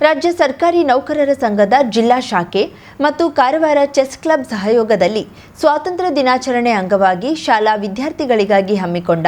ರಾಜ್ಯ ಸರ್ಕಾರಿ ನೌಕರರ ಸಂಘದ ಜಿಲ್ಲಾ ಶಾಖೆ ಮತ್ತು ಕಾರವಾರ ಚೆಸ್ ಕ್ಲಬ್ ಸಹಯೋಗದಲ್ಲಿ ಸ್ವಾತಂತ್ರ್ಯ ದಿನಾಚರಣೆ ಅಂಗವಾಗಿ ಶಾಲಾ ವಿದ್ಯಾರ್ಥಿಗಳಿಗಾಗಿ ಹಮ್ಮಿಕೊಂಡ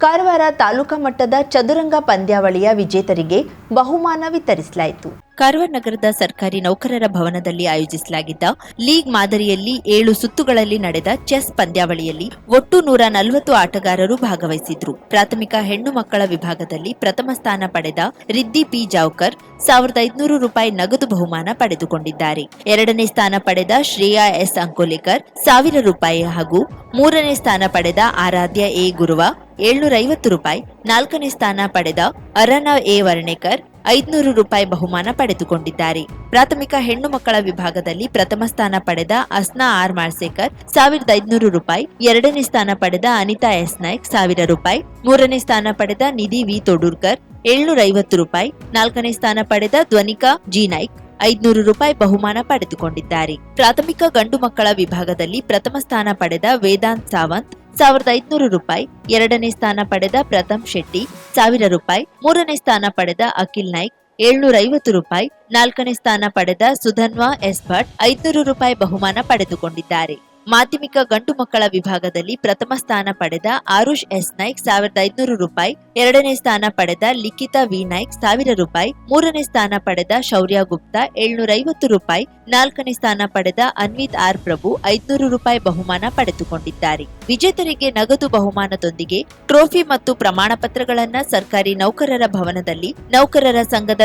ಕಾರವಾರ ತಾಲೂಕಾ ಮಟ್ಟದ ಚದುರಂಗ ಪಂದ್ಯಾವಳಿಯ ವಿಜೇತರಿಗೆ ಬಹುಮಾನ ವಿತರಿಸಲಾಯಿತು. ಕಾರವಾರ ನಗರದ ಸರ್ಕಾರಿ ನೌಕರರ ಭವನದಲ್ಲಿ ಆಯೋಜಿಸಲಾಗಿದ್ದ ಲೀಗ್ ಮಾದರಿಯಲ್ಲಿ 7 ಸುತ್ತುಗಳಲ್ಲಿ ನಡೆದ ಚೆಸ್ ಪಂದ್ಯಾವಳಿಯಲ್ಲಿ ಒಟ್ಟು 140 ಆಟಗಾರರು ಭಾಗವಹಿಸಿದ್ರು. ಪ್ರಾಥಮಿಕ ಹೆಣ್ಣು ಮಕ್ಕಳ ವಿಭಾಗದಲ್ಲಿ ಪ್ರಥಮ ಸ್ಥಾನ ಪಡೆದ ರಿದ್ದಿ ಪಿ ಜಾವ್ಕರ್ 1500 ರೂಪಾಯಿ ನಗದು ಬಹುಮಾನ ಪಡೆದುಕೊಂಡಿದ್ದಾರೆ. ಎರಡನೇ ಸ್ಥಾನ ಪಡೆದ ಶ್ರೇಯಾ ಎಸ್ ಅಂಕೋಲೇಕರ್ 1000 ರೂಪಾಯಿ ಹಾಗೂ ಮೂರನೇ ಸ್ಥಾನ ಪಡೆದ ಆರಾಧ್ಯ ಎ ಗುರುವ 750 ರೂಪಾಯಿ, ನಾಲ್ಕನೇ ಸ್ಥಾನ ಪಡೆದ ಅರನವ್ ಎ ವರ್ಣೇಕರ್ 500 ರೂಪಾಯಿ ಬಹುಮಾನ ಪಡೆದುಕೊಂಡಿದ್ದಾರೆ. ಪ್ರಾಥಮಿಕ ಹೆಣ್ಣು ಮಕ್ಕಳ ವಿಭಾಗದಲ್ಲಿ ಪ್ರಥಮ ಸ್ಥಾನ ಪಡೆದ ಅಸ್ನಾ ಆರ್ ಮಾಳ್ಸೇಕರ್ 1500 ರೂಪಾಯಿ, ಎರಡನೇ ಸ್ಥಾನ ಪಡೆದ ಅನಿತಾ ಎಸ್ ನಾಯ್ಕ್ 1000 ರೂಪಾಯಿ, ಮೂರನೇ ಸ್ಥಾನ ಪಡೆದ ನಿಧಿ ವಿ ತೋಡೂರ್ಕರ್ 750 ರೂಪಾಯಿ, ನಾಲ್ಕನೇ ಸ್ಥಾನ ಪಡೆದ ಧ್ವನಿಕಾ ಜಿ ನಾಯ್ಕ್ 500 ರೂಪಾಯಿ ಬಹುಮಾನ ಪಡೆದುಕೊಂಡಿದ್ದಾರೆ. ಪ್ರಾಥಮಿಕ ಗಂಡು ಮಕ್ಕಳ ವಿಭಾಗದಲ್ಲಿ ಪ್ರಥಮ ಸ್ಥಾನ ಪಡೆದ ವೇದಾಂತ್ ಸಾವಂತ್ 1500 ರೂಪಾಯಿ, ಎರಡನೇ ಸ್ಥಾನ ಪಡೆದ ಪ್ರಥಮ್ ಶೆಟ್ಟಿ 1000 ರೂಪಾಯಿ, ಮೂರನೇ ಸ್ಥಾನ ಪಡೆದ ಅಖಿಲ್ ನಾಯ್ಕ್ 750 ರೂಪಾಯಿ, ನಾಲ್ಕನೇ ಸ್ಥಾನ ಪಡೆದ ಸುಧನ್ವಾ ಎಸ್ ಭಟ್ 500 ರೂಪಾಯಿ ಬಹುಮಾನ ಪಡೆದುಕೊಂಡಿದ್ದಾರೆ. ಮಾಧ್ಯಮಿಕ ಗಂಡು ಮಕ್ಕಳ ವಿಭಾಗದಲ್ಲಿ ಪ್ರಥಮ ಸ್ಥಾನ ಪಡೆದ ಆರುಷ್ ಎಸ್ ನಾಯ್ಕ್ 1500 ರೂಪಾಯಿ, ಎರಡನೇ ಸ್ಥಾನ ಪಡೆದ ಲಿಖಿತಾ ವಿ ನಾಯ್ಕ್ 1000 ರೂಪಾಯಿ, ಮೂರನೇ ಸ್ಥಾನ ಪಡೆದ ಶೌರ್ಯ ಗುಪ್ತಾ 750 ರೂಪಾಯಿ, ನಾಲ್ಕನೇ ಸ್ಥಾನ ಪಡೆದ ಅನ್ವಿತ್ ಆರ್ ಪ್ರಭು 500 ರೂಪಾಯಿ ಬಹುಮಾನ ಪಡೆದುಕೊಂಡಿದ್ದಾರೆ. ವಿಜೇತರಿಗೆ ನಗದು ಬಹುಮಾನದೊಂದಿಗೆ ಟ್ರೋಫಿ ಮತ್ತು ಪ್ರಮಾಣ ಪತ್ರಗಳನ್ನ ಸರ್ಕಾರಿ ನೌಕರರ ಭವನದಲ್ಲಿ ನೌಕರರ ಸಂಘದ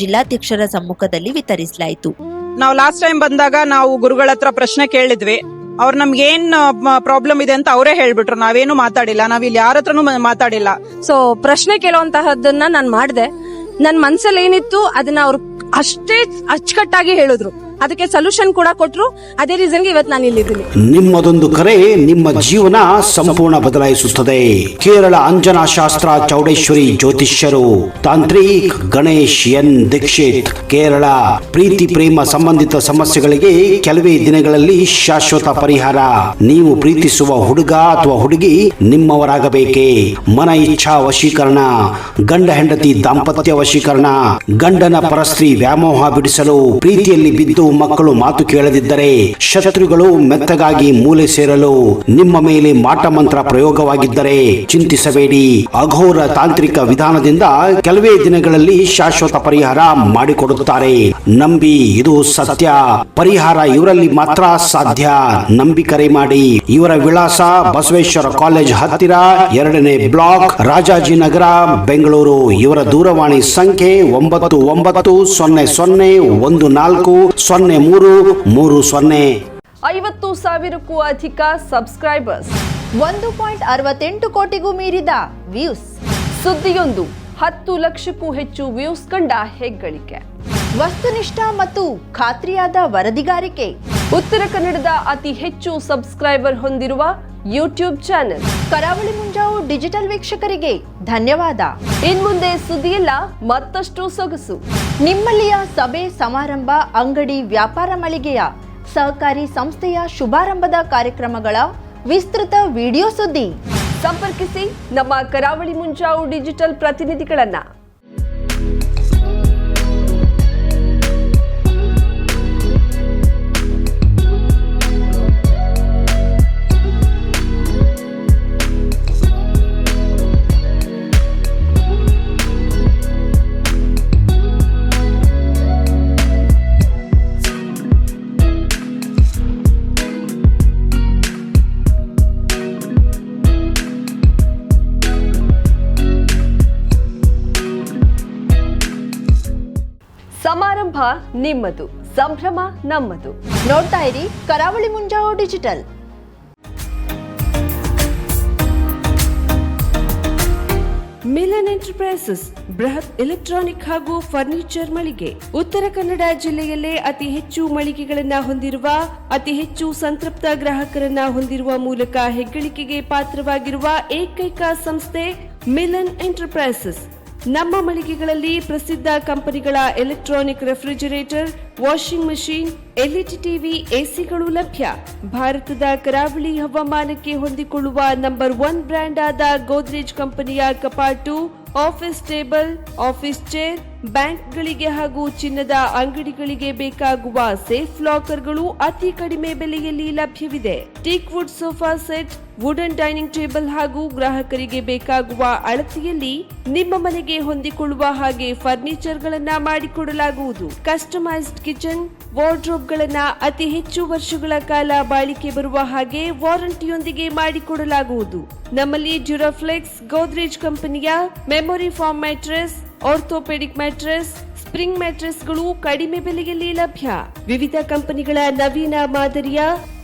ಜಿಲ್ಲಾಧ್ಯಕ್ಷರ ಸಮ್ಮುಖದಲ್ಲಿ ವಿತರಿಸಲಾಯಿತು. ನಾವು ಲಾಸ್ಟ್ ಟೈಮ್ ಬಂದಾಗ ನಾವು ಗುರುಗಳ ಹತ್ರ ಪ್ರಶ್ನೆ ಕೇಳಿದ್ವಿ. ಅವ್ರು ನಮ್ಗೆ ಏನ್ ಪ್ರಾಬ್ಲಮ್ ಇದೆ ಅಂತ ಅವರೇ ಹೇಳ್ಬಿಟ್ರು. ನಾವೇನು ಮಾತಾಡಿಲ್ಲ, ನಾವಿಲ್ಲಿ ಯಾರ ಹತ್ರನೂ ಮಾತಾಡಿಲ್ಲ. ಸೊ ಪ್ರಶ್ನೆ ಕೇಳುವಂತಹದ್ದನ್ನ ನಾನ್ ಮಾಡ್ದೆ. ನನ್ ಮನ್ಸಲ್ಲಿ ಏನಿತ್ತು ಅದನ್ನ ಅವ್ರು ಅಷ್ಟೇ ಅಚ್ಚುಕಟ್ಟಾಗಿ ಹೇಳಿದ್ರು. ಅದಕ್ಕೆ ಸೊಲ್ಯೂಷನ್ ಕೂಡ ಕೊಟ್ರು. ಅದೇ ರೀಸನ್ಗೆ ಇವತ್ತು ನಾನು ಇಲ್ಲಿದ್ದೀನಿ. ನಿಮ್ಮದೊಂದು ಕರೆ ನಿಮ್ಮ ಜೀವನ ಸಂಪೂರ್ಣ ಬದಲಾಯಿಸುತ್ತದೆ. ಕೇರಳ ಅಂಜನಾ ಶಾಸ್ತ್ರ ಚೌಡೇಶ್ವರಿ ಜ್ಯೋತಿಷ್ಯರು ತಾಂತ್ರಿಕ್ ಗಣೇಶ್ ಎನ್ ದೀಕ್ಷಿತ್ ಕೇರಳ. ಪ್ರೀತಿ ಪ್ರೇಮ ಸಂಬಂಧಿತ ಸಮಸ್ಯೆಗಳಿಗೆ ಕೆಲವೇ ದಿನಗಳಲ್ಲಿ ಶಾಶ್ವತ ಪರಿಹಾರ. ನೀವು ಪ್ರೀತಿಸುವ ಹುಡುಗ ಅಥವಾ ಹುಡುಗಿ ನಿಮ್ಮವರಾಗಬೇಕೇ? ಮನ ಇಚ್ಛಾ ವಶೀಕರಣ, ಗಂಡ ಹೆಂಡತಿ ದಾಂಪತ್ಯ ವಶೀಕರಣ, ಗಂಡನ ಪರಸ್ತ್ರೀ ವ್ಯಾಮೋಹ ಬಿಡಿಸಲು, ಪ್ರೀತಿಯಲ್ಲಿ ಬಿದ್ದು ಮಕ್ಕಳು ಮಾತು ಕೇಳದಿದ್ದರೆ, ಶತ್ರುಗಳು ಮೆತ್ತಗಾಗಿ ಮೂಲೆ ಸೇರಲು, ನಿಮ್ಮ ಮೇಲೆ ಮಾಟ ಮಂತ್ರ ಪ್ರಯೋಗವಾಗಿದ್ದರೆ ಚಿಂತಿಸಬೇಡಿ. ಅಘೋರ ತಾಂತ್ರಿಕ ವಿಧಾನದಿಂದ ಕೆಲವೇ ದಿನಗಳಲ್ಲಿ ಶಾಶ್ವತ ಪರಿಹಾರ ಮಾಡಿಕೊಡುತ್ತಾರೆ. ನಂಬಿ, ಇದು ಸತ್ಯ. ಪರಿಹಾರ ಇವರಲ್ಲಿ ಮಾತ್ರ ಸಾಧ್ಯ. ನಂಬಿ ಕರೆ ಮಾಡಿ. ಇವರ ವಿಳಾಸ ಬಸವೇಶ್ವರ ಕಾಲೇಜ್ ಹತ್ತಿರ, 2ನೇ ಬ್ಲಾಕ್, ರಾಜಾಜಿನಗರ, ಬೆಂಗಳೂರು. ಇವರ ದೂರವಾಣಿ ಸಂಖ್ಯೆ 9914140330. 50,000ಕ್ಕೂ ಅಧಿಕ ಸಬ್ಸ್ಕ್ರೈಬರ್ಸ್, 1.68 ಕೋಟಿಗೂ ಮೀರಿದ ವ್ಯೂಸ್. ಸುದ್ದಿಯೊಂದು 10 ಲಕ್ಷಕ್ಕೂ ಹೆಚ್ಚು ವ್ಯೂಸ್ ಕಂಡ ಹೆಗ್ಗಳಿಕೆ. ವಸ್ತುನಿಷ್ಠ ಮತ್ತು ಖಾತ್ರಿಯಾದ ವರದಿಗಾರಿಕೆ. ಉತ್ತರ ಕನ್ನಡದ ಅತಿ ಹೆಚ್ಚು ಸಬ್ಸ್ಕ್ರೈಬರ್ ಹೊಂದಿರುವ ಯೂಟ್ಯೂಬ್ ಚಾನೆಲ್ ಕರಾವಳಿ ಮುಂಜಾವು ಡಿಜಿಟಲ್ ವೀಕ್ಷಕರಿಗೆ ಧನ್ಯವಾದ. ಇನ್ಮುಂದೆ ಸುದ್ದಿಯೆಲ್ಲ ಮತ್ತಷ್ಟು ಸೊಗಸು. ನಿಮ್ಮಲ್ಲಿಯ ಸಭೆ ಸಮಾರಂಭ, ಅಂಗಡಿ ವ್ಯಾಪಾರ ಮಳಿಗೆಯ ಸಹಕಾರಿ ಸಂಸ್ಥೆಯ ಶುಭಾರಂಭದ ಕಾರ್ಯಕ್ರಮಗಳ ವಿಸ್ತೃತ ವಿಡಿಯೋ ಸುದ್ದಿ. ಸಂಪರ್ಕಿಸಿ ನಮ್ಮ ಕರಾವಳಿ ಮುಂಜಾವು ಡಿಜಿಟಲ್ ಪ್ರತಿನಿಧಿಗಳನ್ನ. ಸಮಾರಂಭ ನಿಮ್ಮದು, ಸಂಭ್ರಮ ನಮ್ಮದು. ನೋಡ್ತಾ ಇರಿ ಕರಾವಳಿ ಮುಂಜಾವು ಡಿಜಿಟಲ್. ಮಿಲನ್ ಎಂಟರ್ಪ್ರೈಸಸ್ ಬೃಹತ್ ಎಲೆಕ್ಟ್ರಾನಿಕ್ ಹಾಗೂ ಫರ್ನಿಚರ್ ಮಳಿಗೆ. ಉತ್ತರ ಕನ್ನಡ ಜಿಲ್ಲೆಯಲ್ಲೇ ಅತಿ ಹೆಚ್ಚು ಮಳಿಗೆಗಳನ್ನ ಹೊಂದಿರುವ, ಅತಿ ಹೆಚ್ಚು ಸಂತೃಪ್ತ ಗ್ರಾಹಕರನ್ನ ಹೊಂದಿರುವ ಮೂಲಕ ಹೆಗ್ಗಳಿಕೆಗೆ ಪಾತ್ರವಾಗಿರುವ ಏಕೈಕ ಸಂಸ್ಥೆ ಮಿಲನ್ ಎಂಟರ್ಪ್ರೈಸಸ್. ನಮ್ಮ ಮಳಿಗೆಗಳಲ್ಲಿ ಪ್ರಸಿದ್ಧ ಕಂಪನಿಗಳ electronic refrigerator, washing machine, LED TV, ಎಸಿಗಳು ಲಭ್ಯ. ಭಾರತದ ಕರಾವಳಿ ಹವಾಮಾನಕ್ಕೆ ಹೊಂದಿಕೊಳ್ಳುವ ನಂಬರ್ 1 ಬ್ರ್ಯಾಂಡ್ ಆದ ಗೋದ್ರೇಜ್ ಕಂಪನಿಯ ಕಪಾಟು, ಆಫೀಸ್ ಟೇಬಲ್, ಆಫೀಸ್ ಚೇರ್, ಬ್ಯಾಂಕ್ಗಳಿಗೆ ಹಾಗೂ ಚಿನ್ನದ ಅಂಗಡಿಗಳಿಗೆ ಬೇಕಾಗುವ ಸೇಫ್ ಲಾಕರ್ಗಳು ಅತಿ ಕಡಿಮೆ ಬೆಲೆಯಲ್ಲಿ ಲಭ್ಯವಿದೆ. Teak wood sofa set, wooden dining table ಹಾಗೂ ಗ್ರಾಹಕರಿಗೆ ಬೇಕಾಗುವ ಅಳತೆಯಲ್ಲಿ ನಿಮ್ಮ ಮನೆಗೆ ಹೊಂದಿಕೊಳ್ಳುವ ಹಾಗೆ ಫರ್ನಿಚರ್ಗಳನ್ನ ಮಾಡಿಕೊಡಲಾಗುವುದು. ಕಸ್ಟಮೈಸ್ಡ್ ಕಿಚನ್, ವಾರ್ಡ್ರೋಬ್ಗಳನ್ನ ಅತಿ ಹೆಚ್ಚು ವರ್ಷಗಳ ಕಾಲ ಬಾಳಿಕೆ ಬರುವ ಹಾಗೆ ವಾರಂಟಿಯೊಂದಿಗೆ ಮಾಡಿಕೊಡಲಾಗುವುದು. ನಮ್ಮಲ್ಲಿ ಡ್ಯೂರಾಫ್ಲೆಕ್ಸ್, ಗೋದ್ರೇಜ್ ಕಂಪನಿಯ memory foam mattress, orthopedic mattress, spring ಮ್ಯಾಟ್ರೆಸ್ಗಳು ಕಡಿಮೆ ಬೆಲೆಯಲ್ಲಿ ಲಭ್ಯ. ವಿವಿಧ ಕಂಪನಿಗಳ ನವೀನ ಮಾದರಿಯ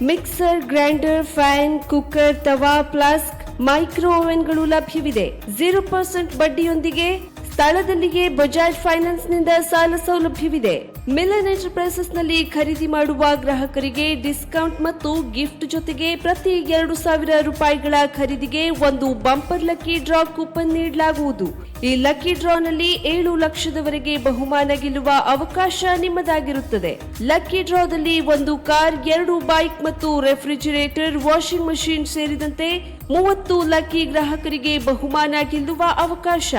mixer, grinder, fan, cooker, tawa, flask, micro ಓವೆನ್ಗಳು ಲಭ್ಯವಿದೆ. 0% ಬಡ್ಡಿಯೊಂದಿಗೆ ಸ್ಥಳದಲ್ಲಿಯೇ ಬಜಾಜ್ ಫೈನಾನ್ಸ್ ನಿಂದ ಸಾಲ ಸೌಲಭ್ಯವಿದೆ. ಮಿಲನ್ ಎಂಟರ್ಪ್ರೈಸಸ್ ನಲ್ಲಿ ಖರೀದಿ ಮಾಡುವ ಗ್ರಾಹಕರಿಗೆ ಡಿಸ್ಕೌಂಟ್ ಮತ್ತು ಗಿಫ್ಟ್ ಜೊತೆಗೆ ಪ್ರತಿ 2,000 ರೂಪಾಯಿಗಳ ಖರೀದಿಗೆ ಒಂದು ಬಂಪರ್ ಲಕ್ಕಿ ಡ್ರಾ ಕೂಪನ್ ನೀಡಲಾಗುವುದು. ಈ ಲಕ್ಕಿ ಡ್ರಾನಲ್ಲಿ 7 ಲಕ್ಷದವರೆಗೆ ಬಹುಮಾನ ಗೆಲ್ಲುವ ಅವಕಾಶ ನಿಮ್ಮದಾಗಿರುತ್ತದೆ. ಲಕ್ಕಿ ಡ್ರಾದಲ್ಲಿ 1 ಕಾರ್, 2 ಬೈಕ್ ಮತ್ತು ರೆಫ್ರಿಜಿರೇಟರ್, ವಾಷಿಂಗ್ ಮಷಿನ್ ಸೇರಿದಂತೆ 30 ಲಕ್ಕಿ ಗ್ರಾಹಕರಿಗೆ ಬಹುಮಾನ ಗೆಲ್ಲುವ ಅವಕಾಶ.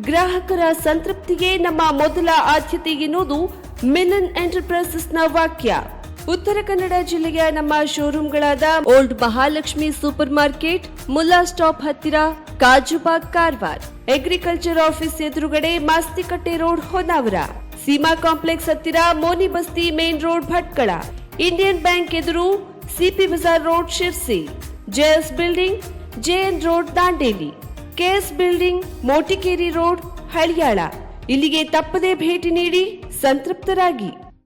ಗ್ರಾಹಕರ ಸಂತೃಪ್ತಿಗೆ ನಮ್ಮ ಮೊದಲ ಆದ್ಯತೆ ಎನ್ನುವುದು ಮಿಲನ್ ಎಂಟರ್ಪ್ರೈಸಸ್ನ ವಾಕ್ಯ. ಉತ್ತರ ಕನ್ನಡ ಜಿಲ್ಲೆಯ ನಮ್ಮ ಶೋರೂಮ್ಗಳಾದ old Mahalakshmi super market, Mulla stop ಹತ್ತಿರ, ಕಾಜುಬಾಗ್, ಕಾರವಾರ, ಅಗ್ರಿಕಲ್ಚರ್ ಆಫೀಸ್ ಎದುರುಗಡೆ, ಮಾಸ್ತಿಕಟ್ಟೆ ರೋಡ್, ಹೊನ್ನಾವರ, ಸೀಮಾ ಕಾಂಪ್ಲೆಕ್ಸ್ ಹತ್ತಿರ, Moni Basti main road, Bhatkal, Indian bank ಎದುರು, CP bazaar road, Sirsi, JS building, JN road, Dandeli, KS building, Motikeri road, Haliyal. ಇಲ್ಲಿಗೆ ತಪ್ಪದೇ ಭೇಟಿ ನೀಡಿ ಸಂತೃಪ್ತರಾಗಿ.